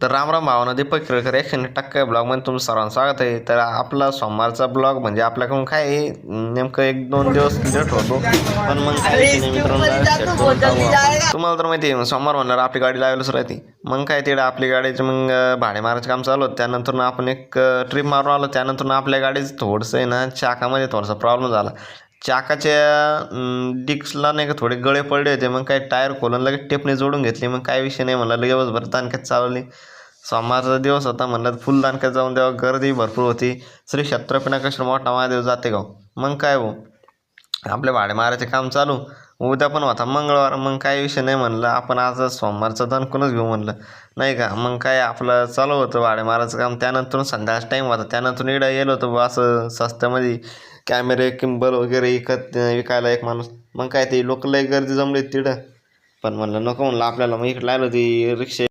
तर राम राम भावना दीपक केळकर 100% ब्लॉगमध्ये तुमचं सर्वांचं स्वागत आहे. तर आपला सोमवारचा ब्लॉग म्हणजे आपल्याकडून काय आहे, नेमकं 1-2 दिवस लेट होतो, पण मग काय विषय नाही मित्रांनो, सेट करून टाकू आपण. तुम्हाला तर माहिती आहे सोमवार म्हणल्यावर आपली गाडी लावायलाच राहते. मग काय तिकडे आपली गाडीचं मग भाडे मारायचं काम चालू होतं. त्यानंतर आपण एक ट्रिप मारून आलो. त्यानंतर आपल्या गाडीचं थोडंसं आहे ना चाकामध्ये थोडासा प्रॉब्लेम झाला. चाकाच्या डिक्सला नाही का थोडे गळे पडले होते. मग काय टायर खोलून लगेच टेपने जोडून घेतली. मग काय विषय नाही म्हणलं, दिवसभर ताणक्यात चालवली. सोमवारचा दिवस होता म्हणलं फुल दानक्यात जाऊन तेव्हा गर्दी भरपूर होती. श्री छत्रपती नकाश मोठा महादेव जातेगाव. मग काय हो आपले भाडे मारायचे काम चालू. उद्या पण होता मंगळवार. मग काय विषय नाही म्हणलं, आपण आज सोमवारचं दणकूनच घेऊ म्हणलं नाही का. मग काय आपलं चालू होतं भाडे मारायचं काम. त्यानंतर संध्याकाळचा टाईम होता. त्यानंतर इकडं येलो होतं असं स्वस्तामध्ये कॅमेरे किंबल वगैरे विकायला एक माणूस. मग काय ते लोक लय गर्दी जमली तिकडं, पण म्हणलं नको म्हणलं आपल्याला. मग इकडे आलो ती रिक्षा.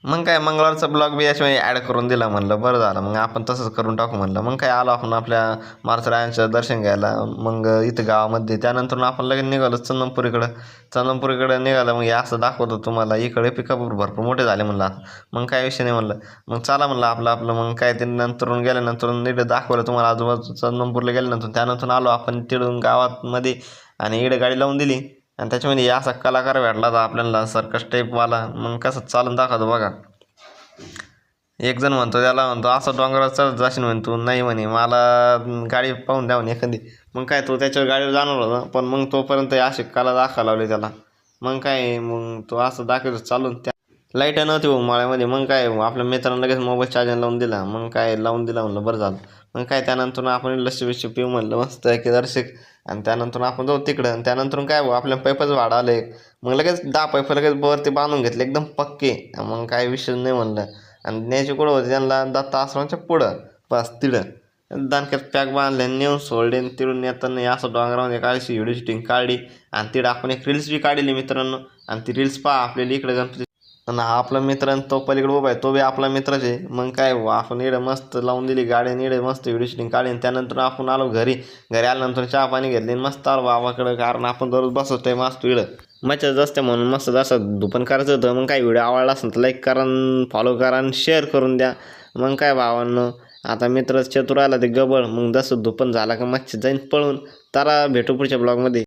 मग काय मंगळवारचा ब्लॉग बी याच्यामध्ये ॲड करून दिला म्हणलं बरं झालं. मग आपण तसंच करून टाकू म्हणलं. मग काय आलो आपण आपल्या मारुतीरायांचं दर्शन घ्यायला मग इथं गावामध्ये. त्यानंतर आपण लगेच निघालो चंदनपूरकडे निघालं. मग हे असं दाखवतो तुम्हाला, इकडे पिकअप भरपूर मोठे झाले म्हणलं आता. मग काय विषय नाही म्हणलं, मग चला म्हणलं आपलं. मग काय ते नंतर गेल्यानंतर नीट दाखवलं तुम्हाला आजूबाजू चंदनपूरला गेल्यानंतर. त्यानंतर आलो आपण तिकडून गावामध्ये आणि इकडे गाडी लावून दिली. आणि त्याच्यामध्ये असा कलाकार भेटला होता आपल्याला सर्कस टाईपवाला. मग कसं चालून दाखवतो बघा. एक जण म्हणतो त्याला, म्हणतो असं डोंगरावर चढत जाशील म्हणे तू. नाही म्हणे मला गाडी पाहून द्या म्हणे एखादी. मग काय तो त्याच्यावर गाडीवर जाणार होता, पण मग तोपर्यंत अशी कला दाखवा लावली त्याला. मग काय मग तो असं दाखवतो चालून. त्या लाईट नव्हती हो माळ्यामध्ये. मग काय आपल्या मित्रांना लगेच मोबाईल चार्जर लावून दिला. मग काय लावून दिला म्हणलं बरं झालं. मग काय त्यानंतर आपण लस्सी बिस्सी पिऊ म्हणलं मस्त की दर्शक. आणि त्यानंतर आपण जाऊ तिकडं. आणि त्यानंतर काय आपल्या पैपाचं भाडं आलं. मग लगेच 10 पैप लगेच वरती बांधून घेतले एकदम पक्के. मग काय विषय नाही म्हणलं. आणि न्यायचे कुठं होते त्यांना, दत्त आश्रमाच्या पुढं बस तिकडं दानक्यात पॅक बांधले नेऊन सोडले. तिकडून येताना असं डोंगरामध्ये काढायची व्हिडिओ शूटिंग काढली. आणि तिकडं आपण एक रील्स बी काढली मित्रांनो. आणि ती रील्स पहा आपल्याला इकडे गणपती. आणि हा आपला मित्र तो पलीकडे उभा आहे, तो बी आपला मित्रच आहे. मग काय आपण इकडे मस्त लावून दिली गाडी, इकडे मस्त व्हिडिओ शूटिंग काढली. त्यानंतर आपण आलो घरी आल्यानंतर चहा पाणी घेतले मस्त आलो बाबाकडं. कारण आपण दररोज बसत टाईम असतो इकडं मच्छर असते म्हणून मस्त जसं धुपन करायचं होतं. मग काय व्हिडिओ आवडला असेल तर लाईक करा, फॉलो करा आणि शेअर करून द्या. मग काय भावांनो, आता मित्र चतुर आला ते गबळ. मग जसं धुपन झाला का मच्छर जाईन पळून. तर भेटू पुढच्या ब्लॉगमध्ये.